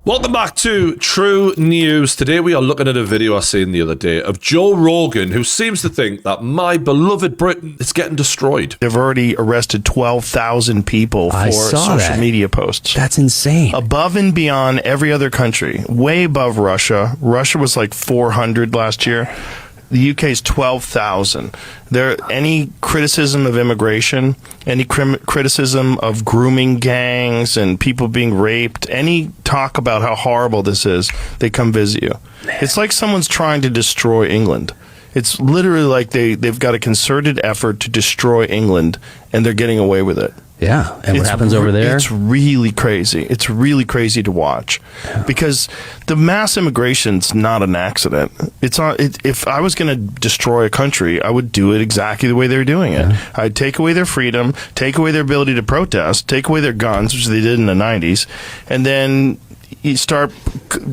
Welcome back to True News. Today we are looking at a video I seen the other day of Joe Rogan, who seems to think that my beloved Britain is getting destroyed. They've already arrested 12,000 people for social media posts. That's insane. Above and beyond every other country. Way above Russia. Russia was like 400 last year. The UK's 12,000. Any criticism of immigration, any criticism of grooming gangs and people being raped, any talk about how horrible this is, they come visit you. It's like someone's trying to destroy England. It's literally like they've got a concerted effort to destroy England, and they're getting away with it. Yeah, and what happens over there? It's really crazy. It's really crazy to watch, because the mass immigration's not an accident. It's not. If I was going to destroy a country, I would do it exactly the way they're doing it. Yeah. I'd take away their freedom, take away their ability to protest, take away their guns, which they did in the 90s, and then you start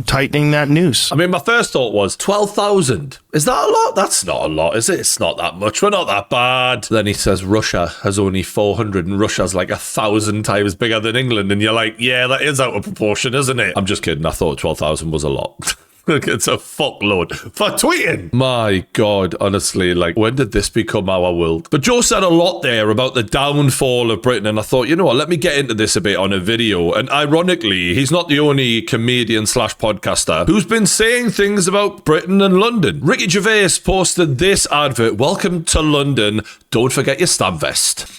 tightening that noose. I mean, my first thought was 12,000. Is that a lot? That's not a lot, is it? It's not that much. We're not that bad. Then he says Russia has only 400 and Russia's like 1,000 times bigger than England. And you're like, yeah, that is out of proportion, isn't it? I'm just kidding. I thought 12,000 was a lot. It's a fuckload for tweeting. My God, honestly, like, when did this become our world? But Joe said a lot there about the downfall of Britain, and I thought, you know what, let me get into this a bit on a video. And ironically, he's not the only comedian slash podcaster who's been saying things about Britain and London. Ricky Gervais posted this advert: "Welcome to London. Don't forget your stab vest."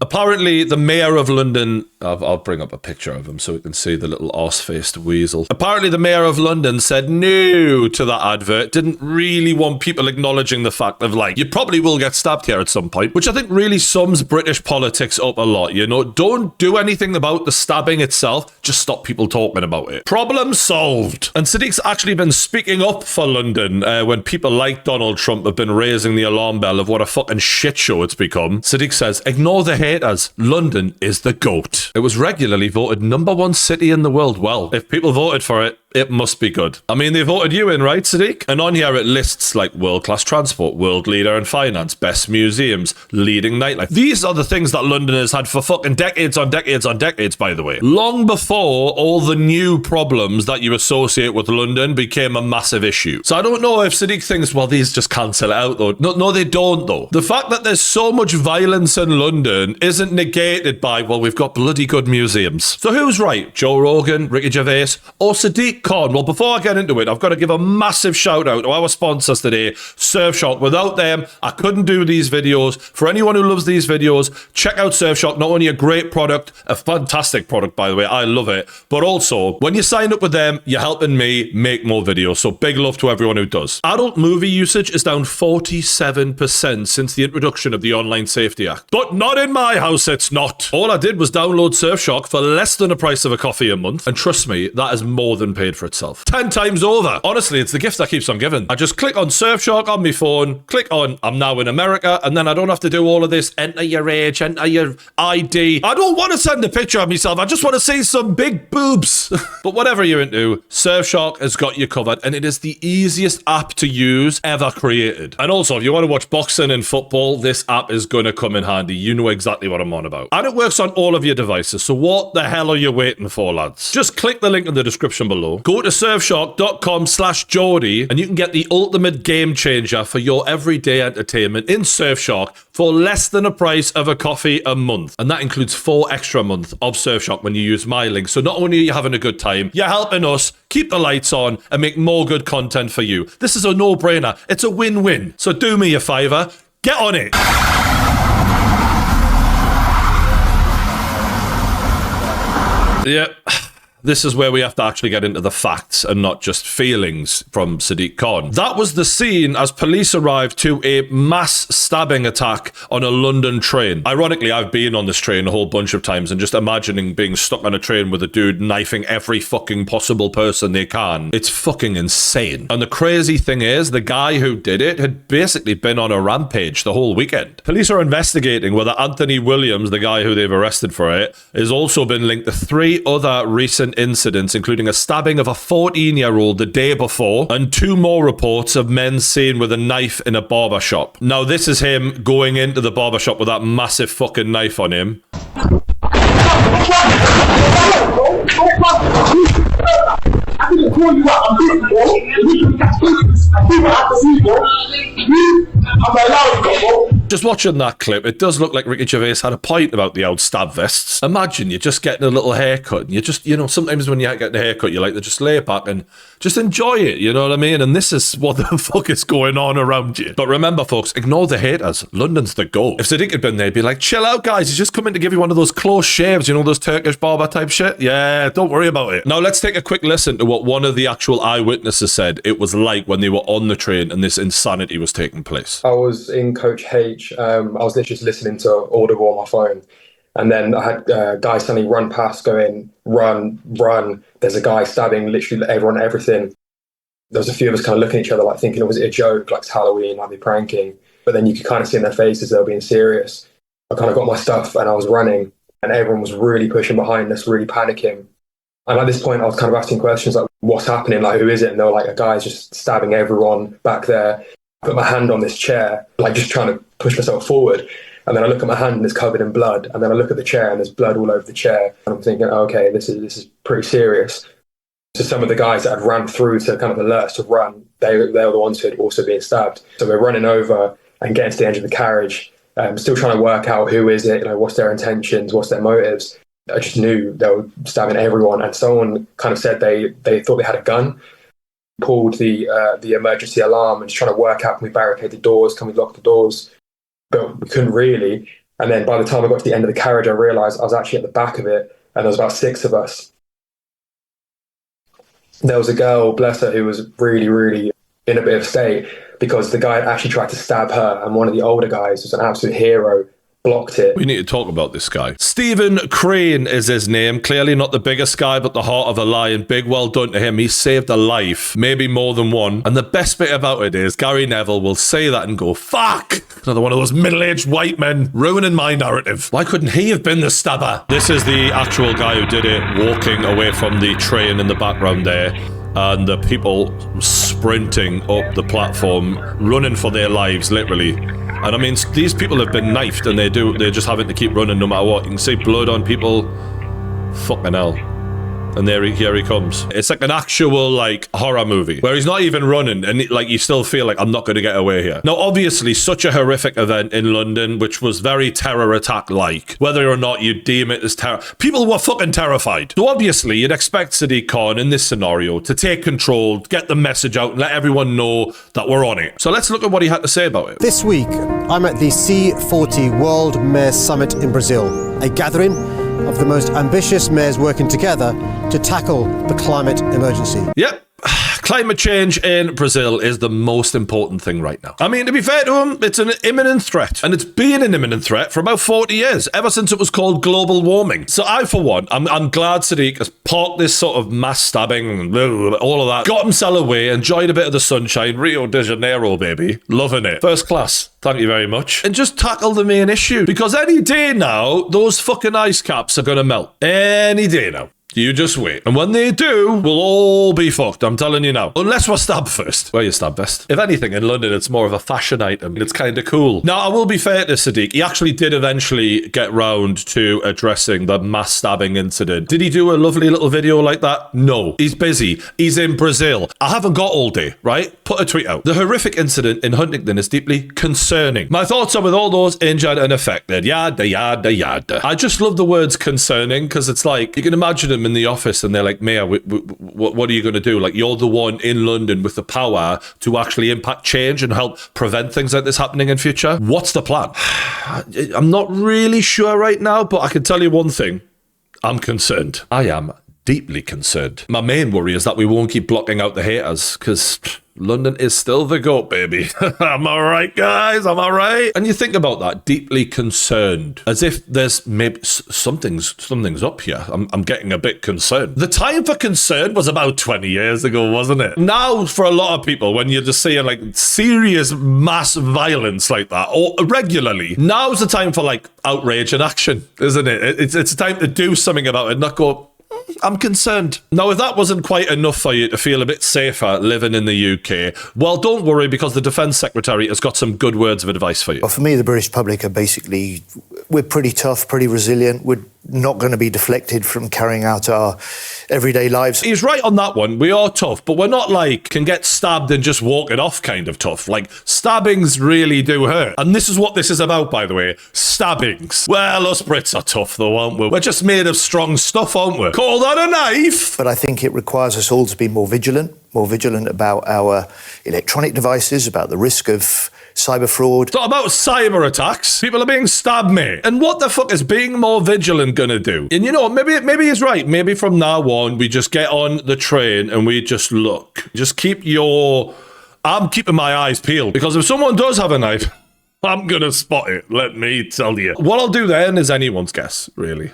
Apparently, the mayor of London, I'll bring up a picture of him so we can see the little arse-faced weasel. Apparently, the mayor of London said no to that advert, didn't really want people acknowledging the fact of, like, you probably will get stabbed here at some point, which I think really sums British politics up a lot, you know? Don't do anything about the stabbing itself, just stop people talking about it. Problem solved. And Sadiq's actually been speaking up for London when people like Donald Trump have been raising the alarm bell of what a fucking shit show it's become. Sadiq says, ignore the haters. London is the GOAT. It was regularly voted #1 city in the world. Well, if people voted for it, it must be good. I mean, they voted you in, right, Sadiq? And on here it lists like world-class transport, world leader in finance, best museums, leading nightlife. These are the things that London has had for fucking decades on decades on decades, by the way. Long before all the new problems that you associate with London became a massive issue. So I don't know if Sadiq thinks, well, these just cancel it out, though. No, they don't, though. The fact that there's so much violence in London isn't negated by, well, we've got bloody good museums. So who's right? Joe Rogan, Ricky Gervais, or Sadiq Khan? Well, before I get into it, I've got to give a massive shout out to our sponsors today, Surfshark. Without them, I couldn't do these videos. For anyone who loves these videos, check out Surfshark. Not only a great product, a fantastic product, by the way, I love it, but also when you sign up with them, you're helping me make more videos. So big love to everyone who does. Adult movie usage is down 47% since the introduction of the Online Safety Act. But not in my house, it's not. All I did was download Surfshark for less than the price of a coffee a month. And trust me, that is more than paid for itself. 10 times over. Honestly, it's the gift that keeps on giving. I just click on Surfshark on my phone, click on I'm now in America, and then I don't have to do all of this, enter your age, enter your ID. I don't want to send a picture of myself. I just want to see some big boobs. But whatever you're into, Surfshark has got you covered, and it is the easiest app to use ever created. And also, if you want to watch boxing and football, this app is going to come in handy. You know exactly what I'm on about. And it works on all of your devices, so what the hell are you waiting for, lads? Just click the link in the description below. Go to surfshark.com/Geordie and you can get the ultimate game changer for your everyday entertainment in Surfshark for less than the price of a coffee a month. And that includes 4 extra months of Surfshark when you use my link. So not only are you having a good time, you're helping us keep the lights on and make more good content for you. This is a no-brainer. It's a win-win. So do me a favor, get on it. Yep. This is where we have to actually get into the facts and not just feelings from Sadiq Khan. That was the scene as police arrived to a mass stabbing attack on a London train. Ironically, I've been on this train a whole bunch of times, and just imagining being stuck on a train with a dude knifing every fucking possible person they can. It's fucking insane. And the crazy thing is, the guy who did it had basically been on a rampage the whole weekend. Police are investigating whether Anthony Williams, the guy who they've arrested for it, has also been linked to 3 other recent incidents, including a stabbing of a 14-year-old the day before, and 2 more reports of men seen with a knife in a barber shop. Now, this is him going into the barber shop with that massive fucking knife on him. Just watching that clip, it does look like Ricky Gervais had a point about the old stab vests. Imagine you're just getting a little haircut, and you just, you know, sometimes when you're getting a haircut, you like to just lay back and just enjoy it, you know what I mean? And this is what the fuck is going on around you. But remember, folks, ignore the haters. London's the go. If Sadiq had been there, he'd be like, chill out, guys. He's just coming to give you one of those close shaves, you know, those Turkish barber type shit. Yeah, don't worry about it. Now, let's take a quick listen to what one of the actual eyewitnesses said it was like when they were on the train and this insanity was taking place. I was in Coach H. I was literally just listening to Audible on my phone. And then I had guys suddenly run past going, run, run. There's a guy stabbing literally everyone, everything. There was a few of us kind of looking at each other like thinking, was it a joke, like it's Halloween, like they're pranking? But then you could kind of see in their faces they were being serious. I kind of got my stuff and I was running and everyone was really pushing behind us, really panicking. And at this point I was kind of asking questions like, what's happening? Like, who is it? And they were like, a guy's just stabbing everyone back there. I put my hand on this chair, like just trying to push myself forward. And then I look at my hand and it's covered in blood. And then I look at the chair and there's blood all over the chair. And I'm thinking, okay, this is pretty serious. So some of the guys that had ran through to kind of alert us to run, they were the ones who had also been stabbed. So we're running over and getting to the edge of the carriage, still trying to work out who is it, you know, what's their intentions, what's their motives. I just knew they were stabbing everyone. And someone kind of said they thought they had a gun, pulled the emergency alarm and just trying to work out, can we barricade the doors, can we lock the doors? But we couldn't really. And then by the time I got to the end of the carriage, I realised I was actually at the back of it and there was about 6 of us. There was a girl, bless her, who was really, really in a bit of a state because the guy had actually tried to stab her and one of the older guys was an absolute hero, blocked it. We need to talk about this guy. Stephen Crane is his name. Clearly not the biggest guy, but the heart of a lion. Big well done to him. He saved a life, maybe more than one. And the best bit about it is Gary Neville will say that and go, fuck! Another one of those middle-aged white men ruining my narrative. Why couldn't he have been the stabber? This is the actual guy who did it, walking away from the train in the background there. And the people sprinting up the platform, running for their lives, literally. And I mean, these people have been knifed and they're just having to keep running no matter what. You can see blood on people. Fucking hell. And here he comes. It's like an actual, like, horror movie where he's not even running and, like, you still feel like, I'm not going to get away here. Now, obviously, such a horrific event in London, which was very terror attack-like. Whether or not you deem it as terror, people were fucking terrified. So, obviously, you'd expect Sadiq Khan in this scenario to take control, get the message out, and let everyone know that we're on it. So, let's look at what he had to say about it. This week, I'm at the C40 World Mayor Summit in Brazil, a gathering of the most ambitious mayors working together to tackle the climate emergency. Yep. Climate change in Brazil is the most important thing right now. I mean, to be fair to him, it's an imminent threat. And it's been an imminent threat for about 40 years, ever since it was called global warming. So I, for one, I'm glad Sadiq has parked this sort of mass stabbing, all of that, got himself away, enjoyed a bit of the sunshine, Rio de Janeiro, baby. Loving it. First class. Thank you very much. And just tackle the main issue. Because any day now, those fucking ice caps are going to melt. Any day now. You just wait. And when they do, we'll all be fucked. I'm telling you now. Unless we're stabbed first. Wear your stab vest. If anything, in London, it's more of a fashion item. It's kind of cool. Now, I will be fair to Sadiq. He actually did eventually get round to addressing the mass stabbing incident. Did he do a lovely little video like that? No. He's busy. He's in Brazil. I haven't got all day, right? Put a tweet out. The horrific incident in Huntingdon is deeply concerning. My thoughts are with all those injured and affected. Yada, yada, yada. I just love the words concerning because it's like, you can imagine him in the office and they're like, Mayor, what are you going to do? Like, you're the one in London with the power to actually impact change and help prevent things like this happening in future. What's the plan? I'm not really sure right now, but I can tell you one thing. I'm concerned. I am deeply concerned. My main worry is that we won't keep blocking out the haters because London is still the GOAT, baby. Am I right, guys? Am I right? And you think about that, deeply concerned, as if there's maybe something's up here. I'm getting a bit concerned. The time for concern was about 20 years ago, wasn't it? Now, for a lot of people, when you're just seeing like serious mass violence like that, or regularly, now's the time for like outrage and action, isn't it? It's time to do something about it, not go, I'm concerned. Now, if that wasn't quite enough for you to feel a bit safer living in the UK, well, don't worry, because the Defence Secretary has got some good words of advice for you. Well, for me, the British public are basically, we're pretty tough, pretty resilient. not going to be deflected from carrying out our everyday lives. He's right on that one. We are tough, but we're not like can get stabbed and just walk it off kind of tough. Like, stabbings really do hurt. And this is what this is about, by the way. Stabbings. Well, us Brits are tough though, aren't we? We're just made of strong stuff, aren't we? Call that a knife. But I think it requires us all to be more vigilant about our electronic devices, about the risk of cyber fraud. It's not about cyber attacks. People are being stabbed, mate. And what the fuck is being more vigilant gonna do? And you know, maybe he's right. Maybe from now on, we just get on the train and we just look. Just I'm keeping my eyes peeled, because if someone does have a knife, I'm gonna spot it, let me tell you. What I'll do then is anyone's guess, really.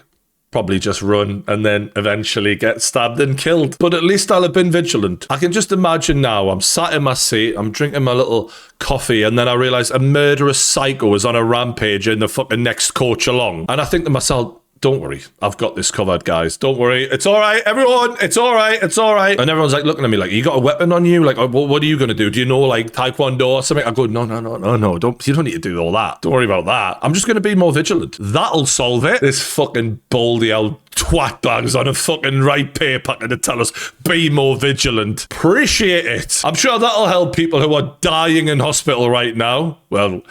Probably just run and then eventually get stabbed and killed. But at least I'll have been vigilant. I can just imagine now, I'm sat in my seat, I'm drinking my little coffee, and then I realise a murderous psycho is on a rampage in the fucking next coach along. And I think to myself, don't worry, I've got this covered, guys. Don't worry. It's all right, everyone. It's all right. It's all right. And everyone's like looking at me like, you got a weapon on you? Like, what are you going to do? Do you know like Taekwondo or something? I go, no. You don't need to do all that. Don't worry about that. I'm just going to be more vigilant. That'll solve it. This fucking baldy old twat bags on a fucking right paper to tell us, be more vigilant. Appreciate it. I'm sure that'll help people who are dying in hospital right now. Well...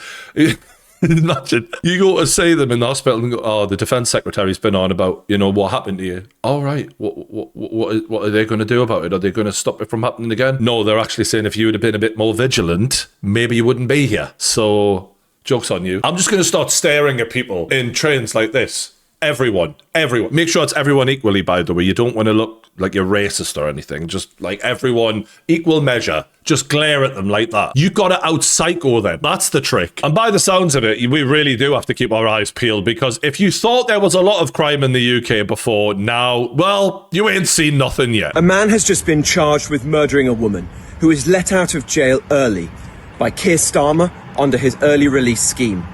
Imagine you go to see them in the hospital and go, oh, the defense secretary's been on about, what happened to you. All right, what are they going to do about it? Are they going to stop it from happening again? No, they're actually saying if you would have been a bit more vigilant, maybe you wouldn't be here. So, joke's on you. I'm just going to start staring at people in trains like this. Everyone. Make sure it's everyone equally, by the way. You don't want to look like you're racist or anything. Just like everyone, equal measure. Just glare at them like that. You got to out-psycho them. That's the trick. And by the sounds of it, we really do have to keep our eyes peeled, because if you thought there was a lot of crime in the UK before, now, well, you ain't seen nothing yet. A man has just been charged with murdering a woman who was let out of jail early by Keir Starmer under his early release scheme.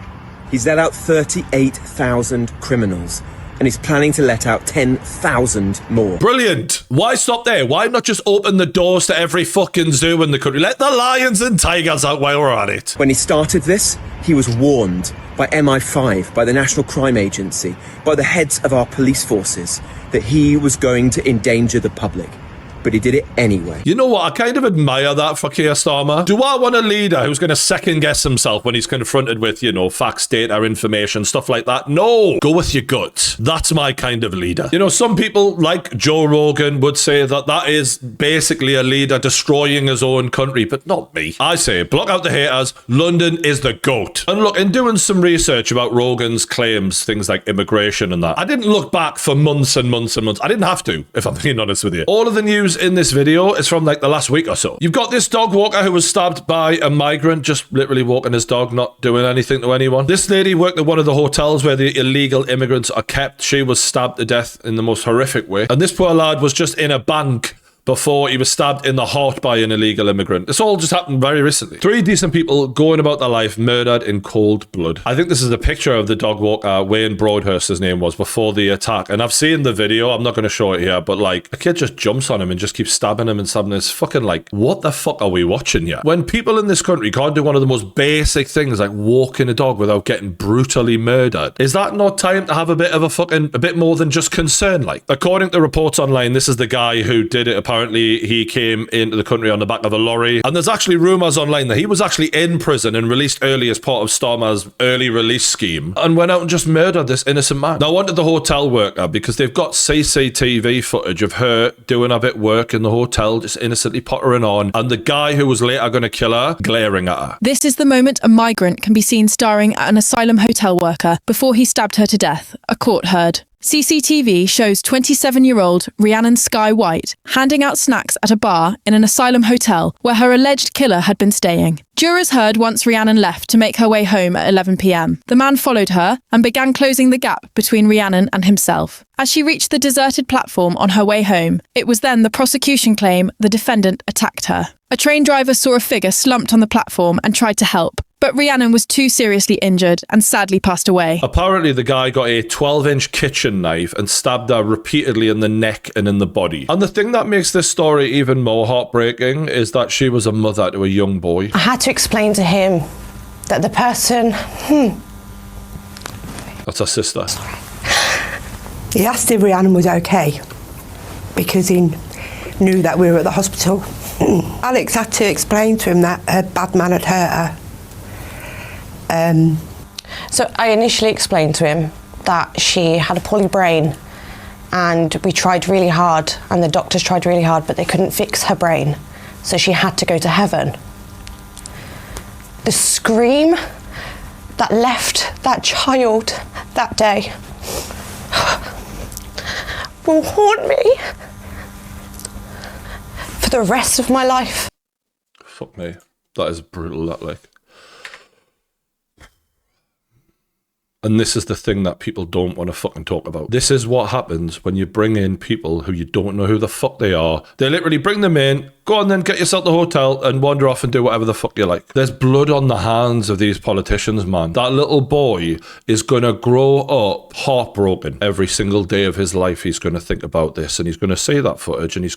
He's let out 38,000 criminals, and he's planning to let out 10,000 more. Brilliant. Why stop there? Why not just open the doors to every fucking zoo in the country? Let the lions and tigers out while we're at it. When he started this, he was warned by MI5, by the National Crime Agency, by the heads of our police forces, that he was going to endanger the public. But he did it anyway. You know what? I kind of admire that for Keir Starmer. Do I want a leader who's going to second guess himself when he's confronted with, facts, data, information, stuff like that? No. Go with your gut. That's my kind of leader. Some people like Joe Rogan would say that is basically a leader destroying his own country, but not me. I say, block out the haters. London is the GOAT. And look, in doing some research about Rogan's claims, things like immigration and that, I didn't look back for months and months and months. I didn't have to, if I'm being honest with you. All of the news in this video is from like the last week or so. You've got this dog walker who was stabbed by a migrant, just literally walking his dog, not doing anything to anyone. This lady worked at one of the hotels where the illegal immigrants are kept. She was stabbed to death in the most horrific way. And this poor lad was just in a bank before he was stabbed in the heart by an illegal immigrant. This all just happened very recently. 3 decent people going about their life murdered in cold blood. I think this is a picture of the dog walker, Wayne Broadhurst his name was, before the attack. And I've seen the video, I'm not going to show it here, but like a kid just jumps on him and just keeps stabbing him and stabbing him. It's fucking like, what the fuck are we watching here? When people in this country can't do one of the most basic things like walking a dog without getting brutally murdered, is that not time to have a bit more than just concern? Like, according to reports online, this is the guy who did it. Apparently, he came into the country on the back of a lorry. And there's actually rumours online that he was actually in prison and released early as part of Starmer's early release scheme and went out and just murdered this innocent man. Now, I wanted the hotel worker because they've got CCTV footage of her doing a bit of work in the hotel, just innocently pottering on, and the guy who was later going to kill her, glaring at her. This is the moment a migrant can be seen staring at an asylum hotel worker before he stabbed her to death, a court heard. CCTV shows 27-year-old Rhiannon Skye White handing out snacks at a bar in an asylum hotel where her alleged killer had been staying. Jurors heard once Rhiannon left to make her way home at 11 p.m. The man followed her and began closing the gap between Rhiannon and himself. As she reached the deserted platform on her way home, it was then the prosecution claimed the defendant attacked her. A train driver saw a figure slumped on the platform and tried to help, but Rhiannon was too seriously injured and sadly passed away. Apparently, the guy got a 12-inch kitchen knife and stabbed her repeatedly in the neck and in the body. And the thing that makes this story even more heartbreaking is that she was a mother to a young boy. I had to explain to him that the person... That's her sister. He asked if Rhiannon was okay because he knew that we were at the hospital. Alex had to explain to him that a bad man had hurt her. So I initially explained to him that she had a poorly brain, and we tried really hard, and the doctors tried really hard, but they couldn't fix her brain, so she had to go to heaven. The scream that left that child that day will haunt me for the rest of my life. Fuck me. That is brutal, that, like. And this is the thing that people don't want to fucking talk about. This is what happens when you bring in people who you don't know who the fuck they are. They literally bring them in, go on then, get yourself the hotel and wander off and do whatever the fuck you like. There's blood on the hands of these politicians, man. That little boy is going to grow up heartbroken. Every single day of his life, he's going to think about this, and he's going to see that footage, and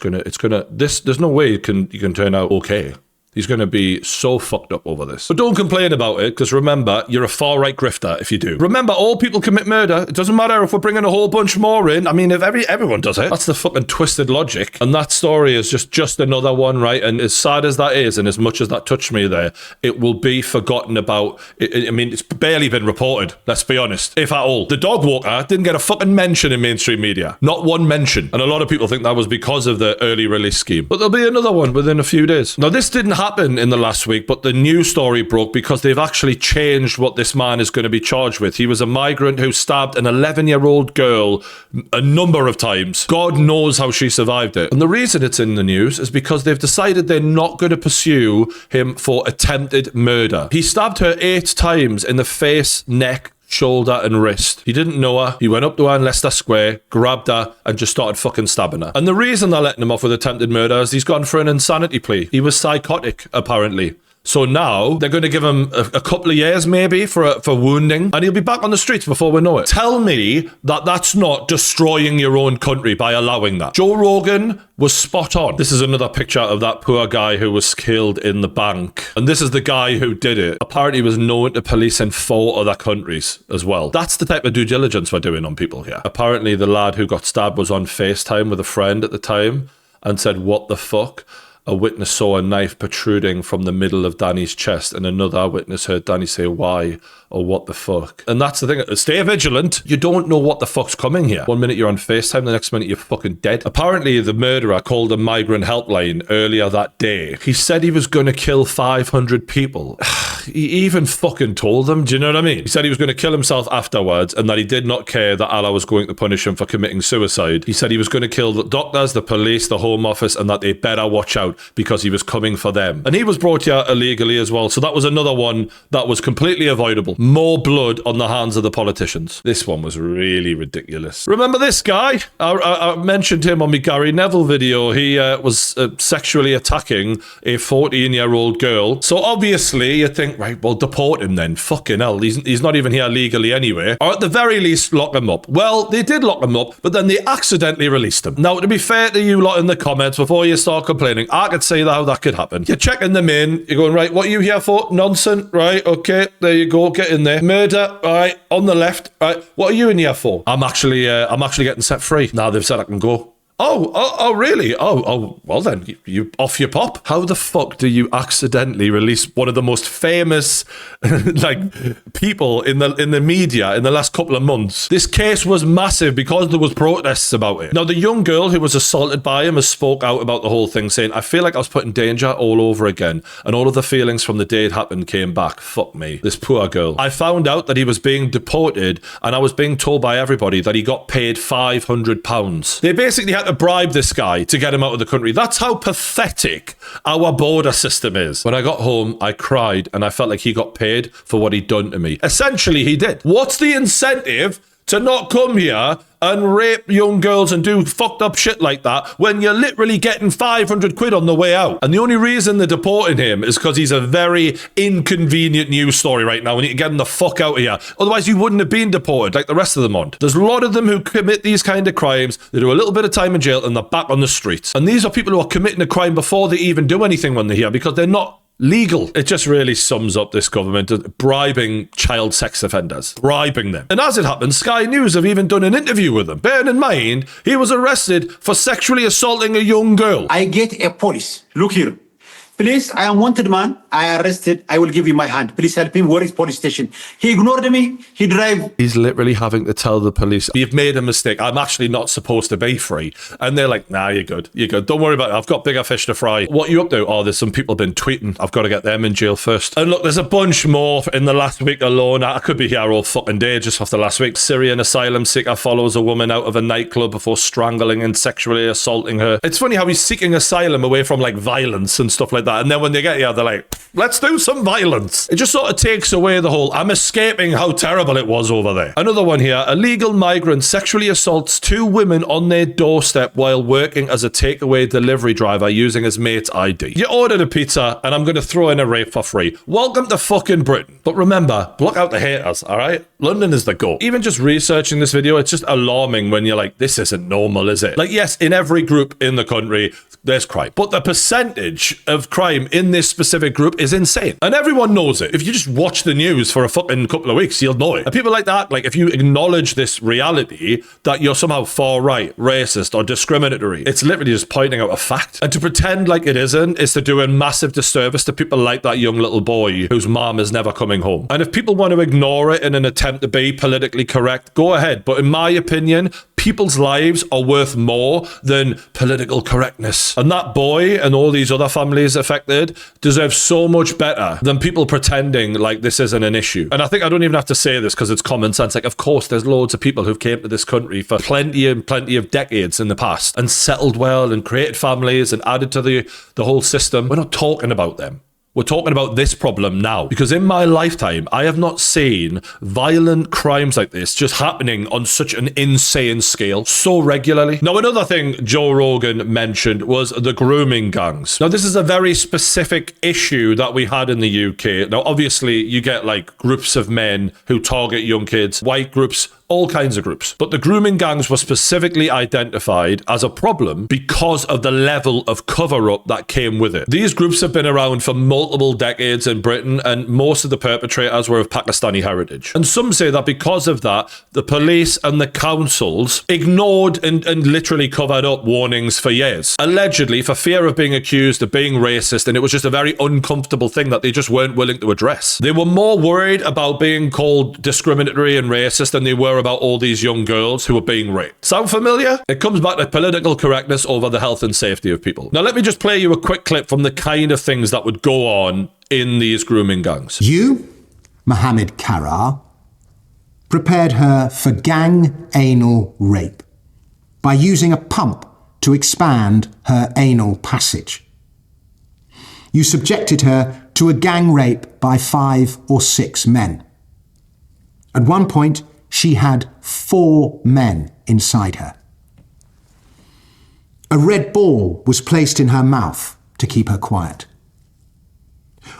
there's no way you can turn out okay. He's going to be so fucked up over this. But don't complain about it, because remember, you're a far-right grifter if you do. Remember, all people commit murder. It doesn't matter if we're bringing a whole bunch more in. I mean, if everyone does it. That's the fucking twisted logic. And that story is just another one, right? And as sad as that is, and as much as that touched me there, it will be forgotten about. I mean, it's barely been reported, let's be honest, if at all. The dog walker didn't get a fucking mention in mainstream media. Not one mention. And a lot of people think that was because of the early release scheme. But there'll be another one within a few days. Now, this didn't happen in the last week, but the news story broke because they've actually changed what this man is going to be charged with. He was a migrant who stabbed an 11-year-old girl a number of times. God knows how she survived it. And the reason it's in the news is because they've decided they're not going to pursue him for attempted murder. He stabbed her 8 times in the face, neck, shoulder and wrist. He didn't know her. He went up to her in Leicester Square, grabbed her and just started fucking stabbing her. And the reason they're letting him off with attempted murder is he's gone for an insanity plea. He was psychotic, apparently. So now they're going to give him a couple of years maybe for wounding, and he'll be back on the streets before we know it. Tell me that that's not destroying your own country by allowing that. Joe Rogan was spot on. This is another picture of that poor guy who was killed in the bank. And this is the guy who did it. Apparently was known to police in 4 other countries as well. That's the type of due diligence we're doing on people here. Apparently the lad who got stabbed was on FaceTime with a friend at the time and said, "What the fuck?" A witness saw a knife protruding from the middle of Danny's chest, and another witness heard Danny say, "Why?" or "What the fuck?" And that's the thing. Stay vigilant. You don't know what the fuck's coming here. One minute you're on FaceTime, the next minute you're fucking dead. Apparently, the murderer called a migrant helpline earlier that day. He said he was going to kill 500 people. He even fucking told them. Do you know what I mean? He said he was going to kill himself afterwards, and that he did not care that Allah was going to punish him for committing suicide. He said he was going to kill the doctors, the police, the Home Office, and that they better watch out because he was coming for them. And he was brought here illegally as well. So that was another one that was completely avoidable. More blood on the hands of the politicians. This one was really ridiculous. Remember this guy? I mentioned him on my Gary Neville video. He was sexually attacking a 14-year-old girl. So obviously you think, right, well, deport him then. Fucking hell. He's not even here legally anyway. Or at the very least, lock him up. Well, they did lock him up, but then they accidentally released him. Now, to be fair to you lot in the comments, before you start complaining, I could see how that could happen. You're checking them in. You're going, right, what are you here for? Nonsense. Right, okay, there you go. Get in there. Murder. All right, on the left. All right, what are you in here for? I'm actually getting set free. Now they've said I can go. Oh, really? Oh, well then, you off your pop. How the fuck do you accidentally release one of the most famous, like, people in the media in the last couple of months? This case was massive because there was protests about it. Now, the young girl who was assaulted by him has spoke out about the whole thing, saying, "I feel like I was put in danger all over again, and all of the feelings from the day it happened came back. Fuck me. This poor girl. I found out that he was being deported, and I was being told by everybody that he got paid £500. They basically had to bribe this guy to get him out of the country. That's how pathetic our border system is. When I got home, I cried and I felt like he got paid for what he'd done to me. Essentially, he did. What's the incentive to not come here and rape young girls and do fucked up shit like that when you're literally getting 500 quid on the way out? And the only reason they're deporting him is because he's a very inconvenient news story right now. We need to get him the fuck out of here. Otherwise, he wouldn't have been deported like the rest of them aren't. There's a lot of them who commit these kind of crimes. They do a little bit of time in jail and they're back on the streets. And these are people who are committing a crime before they even do anything when they're here because they're not Legal. It just really sums up this government bribing child sex offenders, bribing them. And as it happens, Sky News have even done an interview with him. Bearing in mind, he was arrested for sexually assaulting a young girl. I get a police. Look here. Please, I am wanted man. I arrested. I will give you my hand. Please help him. Where is police station? He ignored me. He drive. He's literally having to tell the police, you've made a mistake. I'm actually not supposed to be free. And they're like, nah, you're good. You're good. Don't worry about it. I've got bigger fish to fry. What are you up to? Oh, there's some people been tweeting. I've got to get them in jail first. And look, there's a bunch more in the last week alone. I could be here all fucking day just after last week. Syrian asylum seeker follows a woman out of a nightclub before strangling and sexually assaulting her. It's funny how he's seeking asylum away from like violence and stuff like that. And then when they get here, they're like, let's do some violence. It just sort of takes away the whole, I'm escaping how terrible it was over there. Another one here, a legal migrant sexually assaults 2 women on their doorstep while working as a takeaway delivery driver using his mate's ID. You ordered a pizza and I'm going to throw in a rape for free. Welcome to fucking Britain. But remember, block out the haters, all right? London is the goal. Even just researching this video, it's just alarming when you're like, this isn't normal, is it? Like, yes, in every group in the country, there's crime. But the percentage of crime in this specific group is insane. And everyone knows it. If you just watch the news for a fucking couple of weeks, you'll know it. And people like that, like if you acknowledge this reality that you're somehow far right, racist, or discriminatory, it's literally just pointing out a fact. And to pretend like it isn't is to do a massive disservice to people like that young little boy whose mom is never coming home. And if people want to ignore it in an attempt to be politically correct, go ahead. But in my opinion, people's lives are worth more than political correctness. And that boy and all these other families affected deserve so much better than people pretending like this isn't an issue. And I think I don't even have to say this because it's common sense. Like, of course, there's loads of people who've came to this country for plenty of decades in the past and settled well and created families and added to the whole system. We're not talking about them. We're talking about this problem now, because in my lifetime, I have not seen violent crimes like this just happening on such an insane scale so regularly. Now, another thing Joe Rogan mentioned was the grooming gangs. Now, this is a very specific issue that we had in the UK. Now, obviously, you get like groups of men who target young kids, white groups, all kinds of groups. But the grooming gangs were specifically identified as a problem because of the level of cover-up that came with it. These groups have been around for multiple decades in Britain, and most of the perpetrators were of Pakistani heritage. And some say that because of that, the police and the councils ignored and literally covered up warnings for years, allegedly for fear of being accused of being racist, and it was just a very uncomfortable thing that they just weren't willing to address. They were more worried about being called discriminatory and racist than they were about all these young girls who were being raped. Sound familiar? It comes back to political correctness over the health and safety of people. Now, let me just play you a quick clip from the kind of things that would go on in these grooming gangs. You, Mohammed Karar, prepared her for gang anal rape by using a pump to expand her anal passage. You subjected her to a gang rape by 5 or 6 men. At one point, she had 4 men inside her. A red ball was placed in her mouth to keep her quiet.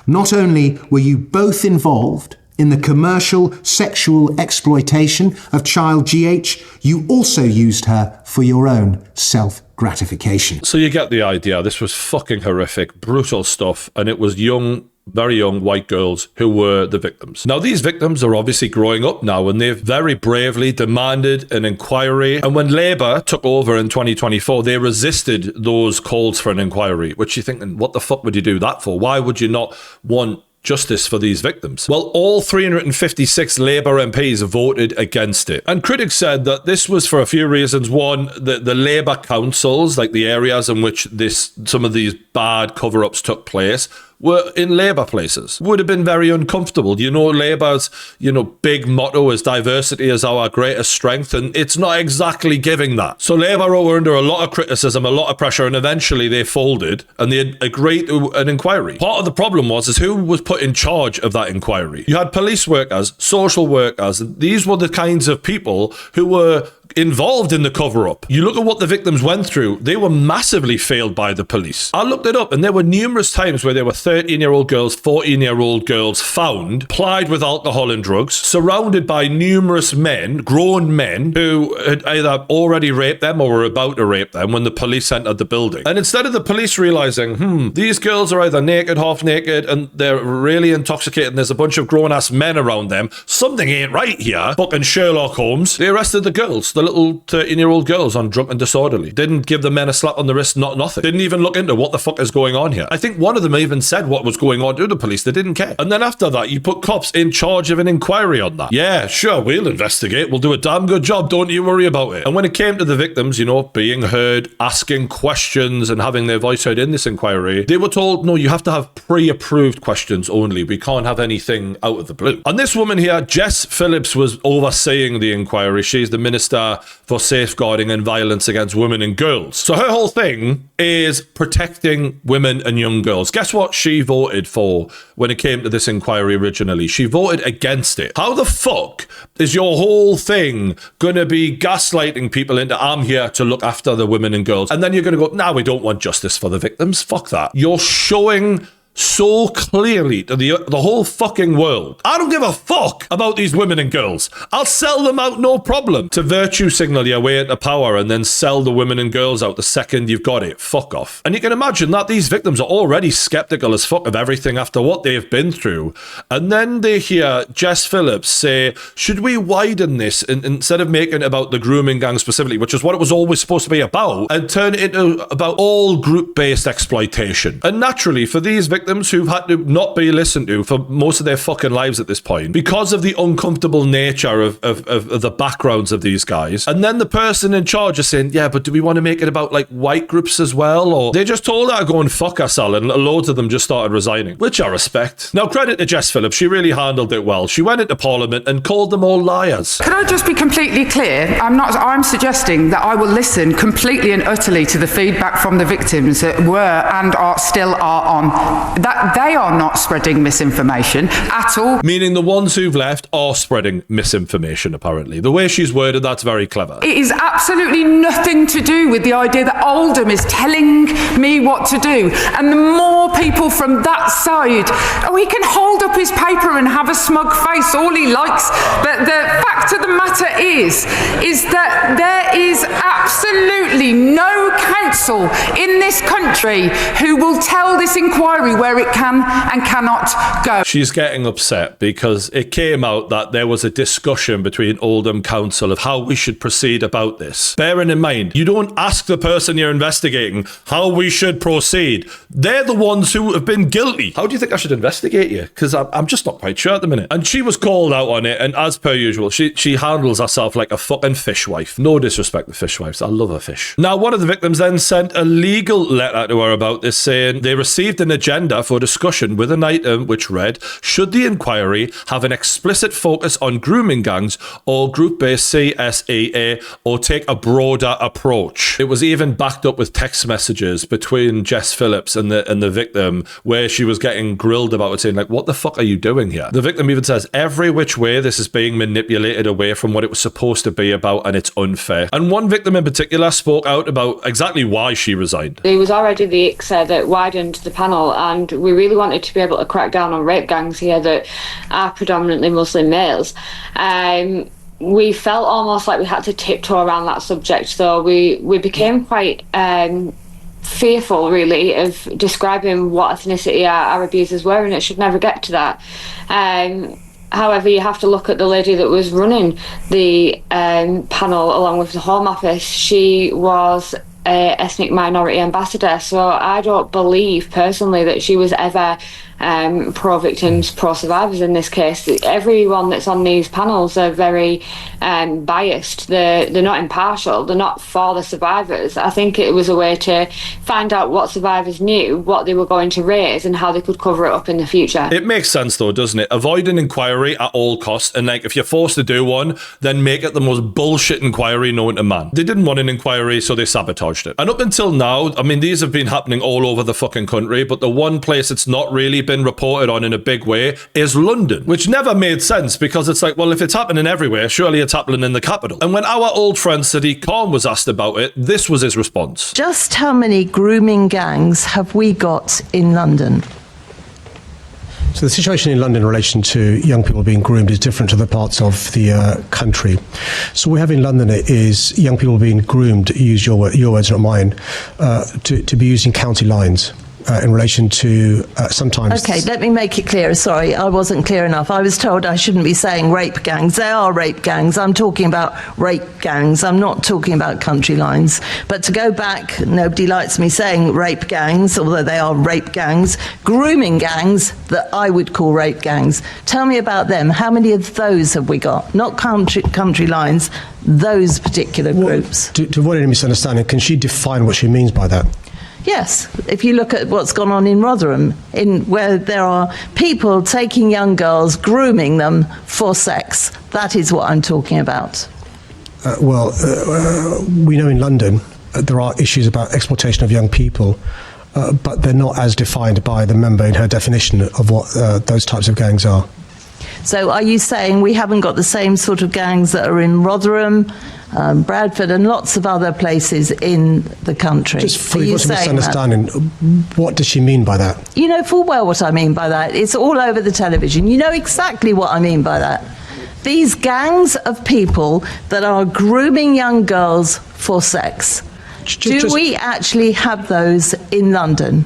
Not only were you both involved in the commercial sexual exploitation of child GH, you also used her for your own self-gratification. So you get the idea. This was fucking horrific, brutal stuff, and it was young, very young white girls who were the victims. Now, these victims are obviously growing up now, and they've very bravely demanded an inquiry. And when Labour took over in 2024, they resisted those calls for an inquiry, which you're thinking, what the fuck would you do that for? Why would you not want justice for these victims? Well, all 356 Labour MPs voted against it. And critics said that this was for a few reasons. One, the Labour councils, like the areas in which some of these bad cover-ups took place, were in Labour places. Would have been very uncomfortable. Labour's, big motto is diversity is our greatest strength, and it's not exactly giving that. So Labour were under a lot of criticism, a lot of pressure, and eventually they folded and they agreed to an inquiry. Part of the problem was who was put in charge of that inquiry. You had police workers, social workers, and these were the kinds of people who were involved in the cover-up. You look at what the victims went through, they were massively failed by the police. I looked it up, and there were numerous times where there were 13-year-old girls, 14-year-old girls found, plied with alcohol and drugs, surrounded by numerous men, grown men, who had either already raped them or were about to rape them when the police entered the building. And instead of the police realizing, these girls are either naked, half naked, and they're really intoxicated, and there's a bunch of grown-ass men around them, something ain't right here, fucking Sherlock Holmes, they arrested the girls, the little 13-year-old girls on drunk and disorderly. Didn't give the men a slap on the wrist, nothing. Didn't even look into what the fuck is going on here. I think one of them even said what was going on to the police. They didn't care. And then after that, you put cops in charge of an inquiry on that. Yeah, sure, we'll investigate. We'll do a damn good job. Don't you worry about it. And when it came to the victims, being heard, asking questions and having their voice heard in this inquiry, they were told, no, you have to have pre-approved questions only. We can't have anything out of the blue. And this woman here, Jess Phillips, was overseeing the inquiry. She's the Minister for Safeguarding and Violence Against Women and Girls. So her whole thing is protecting women and young girls. Guess what she voted for when it came to this inquiry originally? She voted against it. How the fuck is your whole thing gonna be gaslighting people into, I'm here to look after the women and girls, and then you're gonna go, nah, we don't want justice for the victims? Fuck that. You're showing so clearly to the whole fucking world, I don't give a fuck about these women and girls. I'll sell them out, no problem. To virtue signal your way into power and then sell the women and girls out the second you've got it. Fuck off. And you can imagine that these victims are already skeptical as fuck of everything after what they've been through. And then they hear Jess Phillips say, should we widen this instead of making it about the grooming gang specifically, which is what it was always supposed to be about, and turn it into about all group-based exploitation? And naturally, for these victims who've had to not be listened to for most of their fucking lives at this point, because of the uncomfortable nature of the backgrounds of these guys. And then the person in charge is saying, yeah, but do we want to make it about like white groups as well? Or they just told her to go and fuck herself, and loads of them just started resigning, which I respect. Now, credit to Jess Phillips, she really handled it well. She went into Parliament and called them all liars. Can I just be completely clear? I'm suggesting that I will listen completely and utterly to the feedback from the victims that were and still are on. That they are not spreading misinformation at all. Meaning the ones who've left are spreading misinformation, apparently. The way she's worded, that's very clever. It is absolutely nothing to do with the idea that Oldham is telling me what to do. And the more people from that side, he can hold up his paper and have a smug face all he likes. But the fact of the matter is that there is absolutely no council in this country who will tell this inquiry where it can and cannot go. She's getting upset because it came out that there was a discussion between Oldham Council of how we should proceed about this. Bearing in mind, you don't ask the person you're investigating how we should proceed. They're the ones who have been guilty. How do you think I should investigate you? Because I'm just not quite sure at the minute. And she was called out on it, and as per usual, she handles herself like a fucking fishwife. No disrespect to fishwives. I love a fish. Now, one of the victims then sent a legal letter to her about this, saying they received an agenda for discussion with an item which read, should the inquiry have an explicit focus on grooming gangs or group-based CSEA or take a broader approach? It was even backed up with text messages between Jess Phillips and the victim where she was getting grilled about it, saying like, what the fuck are you doing here? The victim even says, every which way this is being manipulated away from what it was supposed to be about, and it's unfair. And one victim in particular spoke out about exactly why she resigned. There was already the ICSA that widened the panel, and we really wanted to be able to crack down on rape gangs here that are predominantly Muslim males. We felt almost like we had to tiptoe around that subject, so we became quite fearful, really, of describing what ethnicity our abusers were, and it should never get to that. However, you have to look at the lady that was running the panel along with the Home Office. She was an ethnic minority ambassador, so I don't believe personally that she was ever pro-victims, pro-survivors in this case. Everyone that's on these panels are very biased. They're not impartial. They're not for the survivors. I think it was a way to find out what survivors knew, what they were going to raise, and how they could cover it up in the future. It makes sense though, doesn't it? Avoid an inquiry at all costs, and like if you're forced to do one, then make it the most bullshit inquiry known to man. They didn't want an inquiry, so they sabotaged it. And up until now, I mean, these have been happening all over the fucking country, but the one place it's not really been reported on in a big way is London, which never made sense because it's like, well, if it's happening everywhere, surely it's happening in the capital. And when our old friend Sadiq Khan was asked about it, this was his response. Just how many grooming gangs have we got in London? So the situation in London in relation to young people being groomed is different to other parts of the country. So what we have in London is young people being groomed, use your words, not mine, to be using county lines. In relation to sometimes... Okay, let me make it clear. Sorry, I wasn't clear enough. I was told I shouldn't be saying rape gangs. They are rape gangs. I'm talking about rape gangs. I'm not talking about country lines. But to go back, nobody likes me saying rape gangs, although they are rape gangs. Grooming gangs that I would call rape gangs. Tell me about them. How many of those have we got? Not country lines, those particular groups. To avoid any misunderstanding, can she define what she means by that? Yes, if you look at what's gone on in Rotherham, where there are people taking young girls, grooming them for sex, that is what I'm talking about. We know in London there are issues about exploitation of young people, but they're not as defined by the member in her definition of what those types of gangs are. So are you saying we haven't got the same sort of gangs that are in Rotherham, Bradford and lots of other places in the country? Just for you misunderstanding, what does she mean by that? You know full well what I mean by that. It's all over the television. You know exactly what I mean by that. These gangs of people that are grooming young girls for sex. Do we actually have those in London?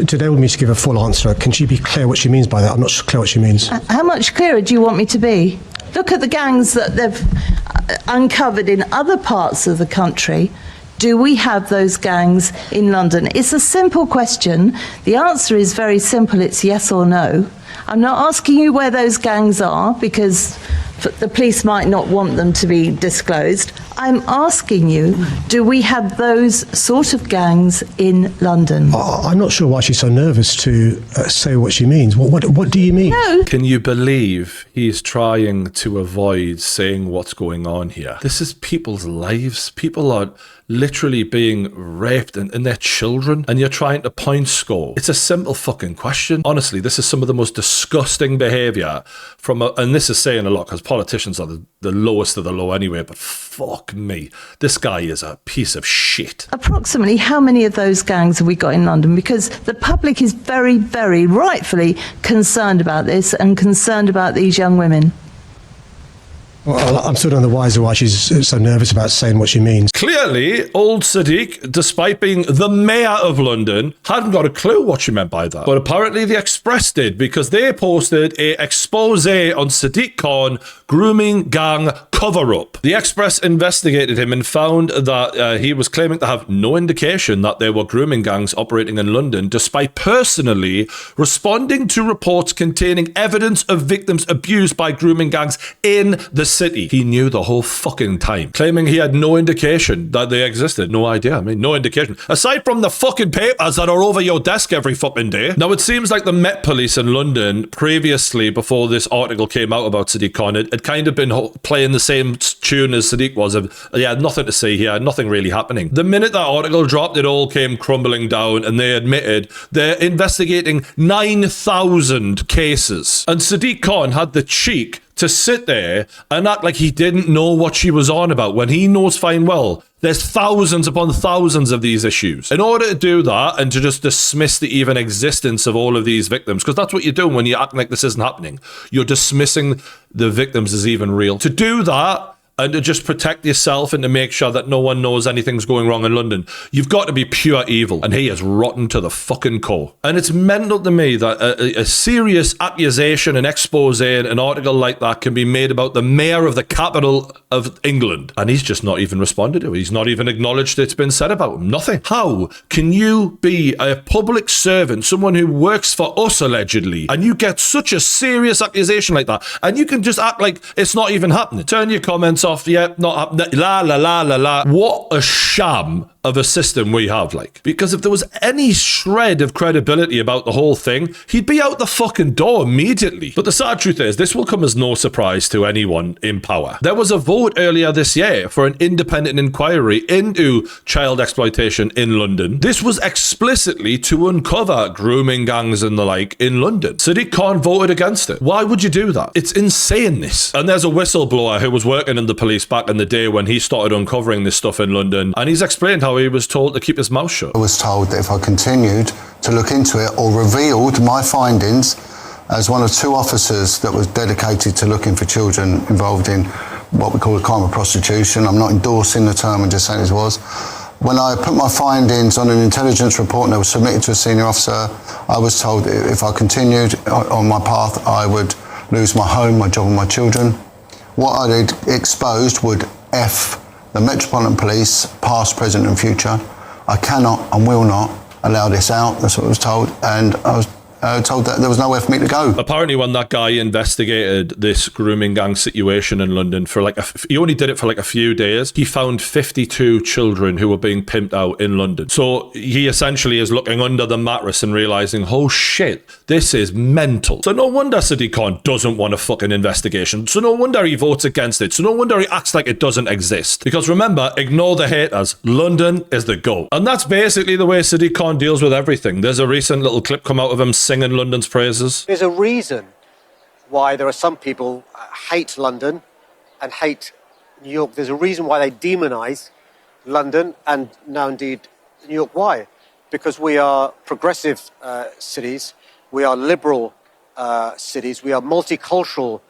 Today we need to give a full answer. Can she be clear what she means by that? I'm not clear what she means. How much clearer do you want me to be? Look at the gangs that they've uncovered in other parts of the country. Do we have those gangs in London? It's a simple question. The answer is very simple. It's yes or no. I'm not asking you where those gangs are because the police might not want them to be disclosed. I'm asking you, do we have those sort of gangs in London? I'm not sure why she's so nervous to say what she means. What do you mean? No. Can you believe he's trying to avoid saying what's going on here? This is people's lives. People are literally being raped and their children, and you're trying to point score. It's a simple fucking question. Honestly, this is some of the most disgusting behaviour and this is saying a lot because politicians are the lowest of the low anyway, but fuck me. This guy is a piece of shit. Approximately how many of those gangs have we got in London? Because the public is very, very rightfully concerned about this and concerned about these young women. Well, I'm still none the wiser why she's so nervous about saying what she means. Clearly, old Sadiq, despite being the mayor of London, hadn't got a clue what she meant by that. But apparently the Express did, because they posted a expose on Sadiq Khan grooming gang cover-up. The Express investigated him and found that he was claiming to have no indication that there were grooming gangs operating in London, despite personally responding to reports containing evidence of victims abused by grooming gangs in the city. He knew the whole fucking time, claiming he had no indication that they existed. No idea. I mean, no indication. Aside from the fucking papers that are over your desk every fucking day. Now, it seems like the Met Police in London, previously, before this article came out about Sadiq Khan, had kind of been playing the same tune as Sadiq was. He had nothing to see here, nothing really happening. The minute that article dropped, it all came crumbling down, and they admitted they're investigating 9,000 cases. And Sadiq Khan had the cheek to sit there and act like he didn't know what she was on about when he knows fine well there's thousands upon thousands of these issues. In order to do that and to just dismiss the even existence of all of these victims, because that's what you're doing when you act like this isn't happening. You're dismissing the victims as even real. To do that and to just protect yourself and to make sure that no one knows anything's going wrong in London, you've got to be pure evil. And he is rotten to the fucking core. And it's mental to me that a serious accusation, an expose, an article like that can be made about the mayor of the capital of England. And he's just not even responded to it. He's not even acknowledged it's been said about him. Nothing. How can you be a public servant, someone who works for us allegedly, and you get such a serious accusation like that, and you can just act like it's not even happening? Turn your comments off. Yeah, not happening. La la la la la. What a sham of a system we have, like. Because if there was any shred of credibility about the whole thing, he'd be out the fucking door immediately. But the sad truth is, this will come as no surprise to anyone in power. There was a vote earlier this year for an independent inquiry into child exploitation in London. This was explicitly to uncover grooming gangs and the like in London. Sadiq Khan voted against it. Why would you do that? It's insane, this. And there's a whistleblower who was working in the police back in the day when he started uncovering this stuff in London, and he's explained how he was told to keep his mouth shut. I was told that if I continued to look into it or revealed my findings as one of 2 officers that was dedicated to looking for children involved in what we call a crime of prostitution. I'm not endorsing the term, I'm just saying it was. When I put my findings on an intelligence report and they were submitted to a senior officer, I was told if I continued on my path, I would lose my home, my job and my children. What I did exposed would F the Metropolitan Police, past, present and future. I cannot and will not allow this out. That's what I was told. And I was told that there was nowhere for me to go. Apparently when that guy investigated this grooming gang situation in London for like, he only did it for like a few days, he found 52 children who were being pimped out in London. So he essentially is looking under the mattress and realizing, oh shit, this is mental. So no wonder Sadiq Khan doesn't want a fucking investigation. So no wonder he votes against it. So no wonder he acts like it doesn't exist. Because remember, ignore the haters. London is the GOAT. And that's basically the way Sadiq Khan deals with everything. There's a recent little clip come out of him singing London's praises. There's a reason why there are some people hate London and hate New York. There's a reason why they demonise London and now indeed New York. Why? Because we are progressive cities, we are liberal cities, we are multicultural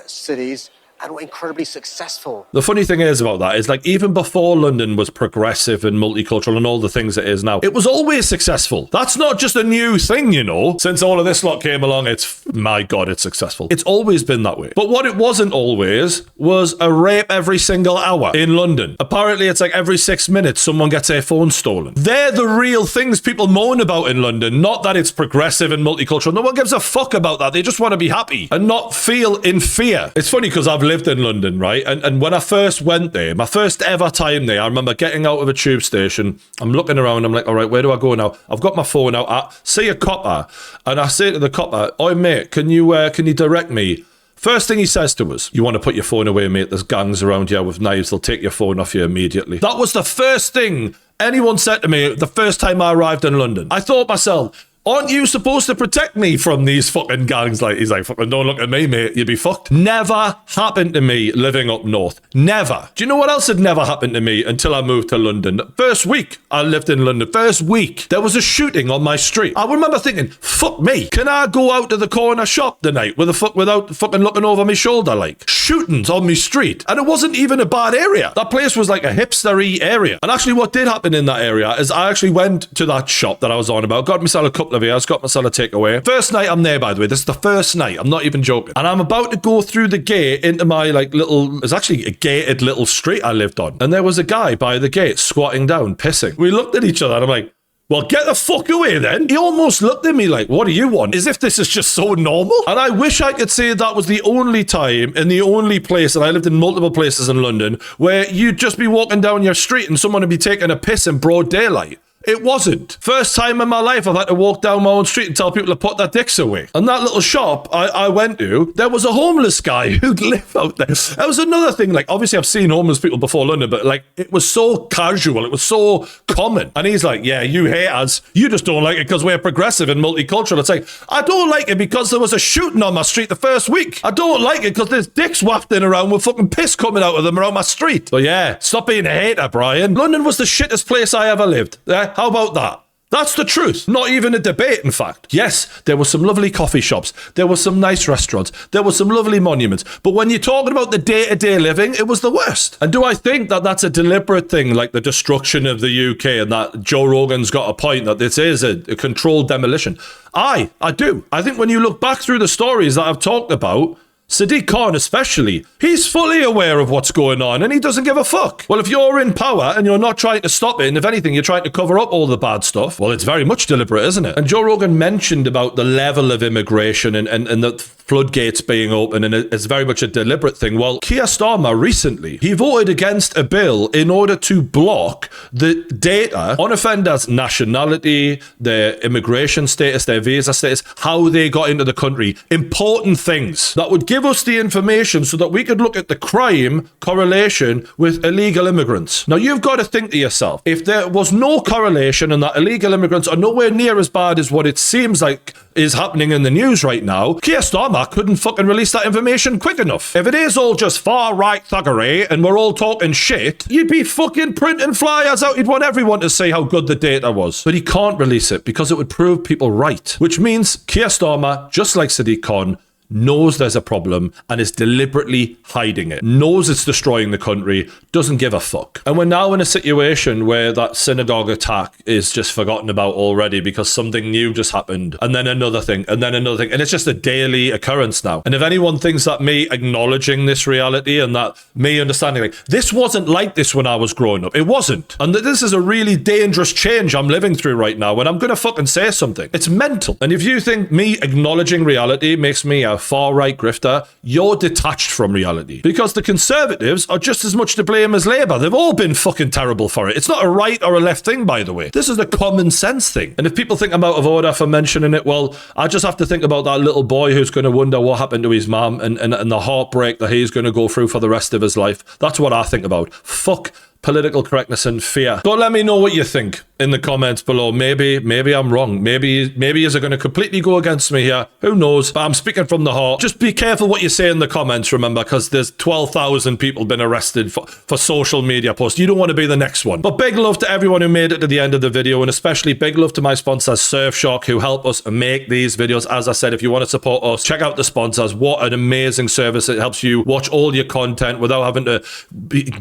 cities, and we're incredibly successful. The funny thing is about that is, like, even before London was progressive and multicultural and all the things it is now, it was always successful. That's not just a new thing, you know. Since all of this lot came along, my God, it's successful. It's always been that way. But what it wasn't always was a rape every single hour in London. Apparently, it's like every 6 minutes someone gets their phone stolen. They're the real things people moan about in London, not that it's progressive and multicultural. No one gives a fuck about that. They just want to be happy and not feel in fear. It's funny because I've lived in London, right? And when I first went there, my first ever time there, I remember getting out of a tube station. I'm looking around. I'm like, all right, where do I go now? I've got my phone out. I see a copper, and I say to the copper, "Oi, mate, can you direct me?" First thing he says to us, "You want to put your phone away, mate? There's gangs around here with knives. They'll take your phone off you immediately." That was the first thing anyone said to me the first time I arrived in London. I thought myself, aren't you supposed to protect me from these fucking gangs? Like, he's like, fucking don't look at me, mate. You'd be fucked. Never happened to me living up north. Never. Do you know what else had never happened to me until I moved to London? First week I lived in London, first week, there was a shooting on my street. I remember thinking, fuck me. Can I go out to the corner shop tonight without fucking looking over my shoulder? Like, shootings on my street. And it wasn't even a bad area. That place was like a hipstery area. And actually what did happen in that area is I actually went to that shop that I was on about, got myself a couple of beers, got myself a takeaway. First night I'm there, by the way. This is the first night. I'm not even joking. And I'm about to go through the gate into my like little, it's actually a gated little street I lived on. And there was a guy by the gate squatting down, pissing. We looked at each other and I'm like, well, get the fuck away then. He almost looked at me like, what do you want? As if this is just so normal. And I wish I could say that was the only time and the only place, and I lived in multiple places in London, where you'd just be walking down your street and someone would be taking a piss in broad daylight. It wasn't. First time in my life I've had to walk down my own street and tell people to put their dicks away. And that little shop I went to, there was a homeless guy who'd live out there. That was another thing. Like, obviously I've seen homeless people before London, but like, it was so casual. It was so common. And he's like, yeah, you hate us. You just don't like it because we're progressive and multicultural. It's like, I don't like it because there was a shooting on my street the first week. I don't like it because there's dicks wafting around with fucking piss coming out of them around my street. So yeah, stop being a hater, Brian. London was the shittest place I ever lived. Yeah? How about that? That's the truth. Not even a debate, in fact. Yes, there were some lovely coffee shops. There were some nice restaurants. There were some lovely monuments. But when you're talking about the day-to-day living, it was the worst. And do I think that that's a deliberate thing, like the destruction of the UK, and that Joe Rogan's got a point that this is a controlled demolition? I do. I think when you look back through the stories that I've talked about, Sadiq Khan especially, he's fully aware of what's going on and he doesn't give a fuck. Well, if you're in power and you're not trying to stop it, and if anything, you're trying to cover up all the bad stuff, well, it's very much deliberate, isn't it? And Joe Rogan mentioned about the level of immigration and the floodgates being open, and it's very much a deliberate thing. Well, Keir Starmer recently, he voted against a bill in order to block the data on offenders' nationality, their immigration status, their visa status, how they got into the country. Important things that would give us the information so that we could look at the crime correlation with illegal immigrants. Now, you've got to think to yourself, if there was no correlation and that illegal immigrants are nowhere near as bad as what it seems like is happening in the news right now, Keir Starmer couldn't fucking release that information quick enough. If it is all just far-right thuggery and we're all talking shit, you'd be fucking printing flyers out. You'd want everyone to say how good the data was. But he can't release it because it would prove people right, which means Keir Starmer, just like Sadiq Khan, knows there's a problem and is deliberately hiding it, knows it's destroying the country, doesn't give a fuck. And we're now in a situation where that synagogue attack is just forgotten about already because something new just happened, and then another thing, and then another thing, and it's just a daily occurrence now. And if anyone thinks that me acknowledging this reality and that me understanding, like, this wasn't like this when I was growing up, it wasn't, and that this is a really dangerous change I'm living through right now, and I'm gonna fucking say something, it's mental. And if you think me acknowledging reality makes me a far-right grifter, you're detached from reality. Because the Conservatives are just as much to blame as Labour. They've all been fucking terrible for it. It's not a right or a left thing, by the way. This is a common sense thing. And if people think I'm out of order for mentioning it, well, I just have to think about that little boy who's going to wonder what happened to his mum and the heartbreak that he's going to go through for the rest of his life. That's what I think about. Fuck political correctness and fear. But let me know what you think in the comments below. Maybe I'm wrong. Maybe you're going to completely go against me here. Who knows? But I'm speaking from the heart. Just be careful what you say in the comments, remember, because there's 12,000 people been arrested for social media posts. You don't want to be the next one. But big love to everyone who made it to the end of the video, and especially big love to my sponsors, Surfshark, who help us make these videos. As I said, if you want to support us, check out the sponsors. What an amazing service. It helps you watch all your content without having to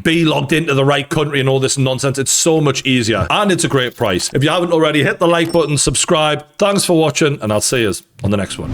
be logged into the right country and all this nonsense. It's so much easier, and it's a great price. If you haven't already, hit the like button, subscribe. Thanks for watching, and I'll see you on the next one.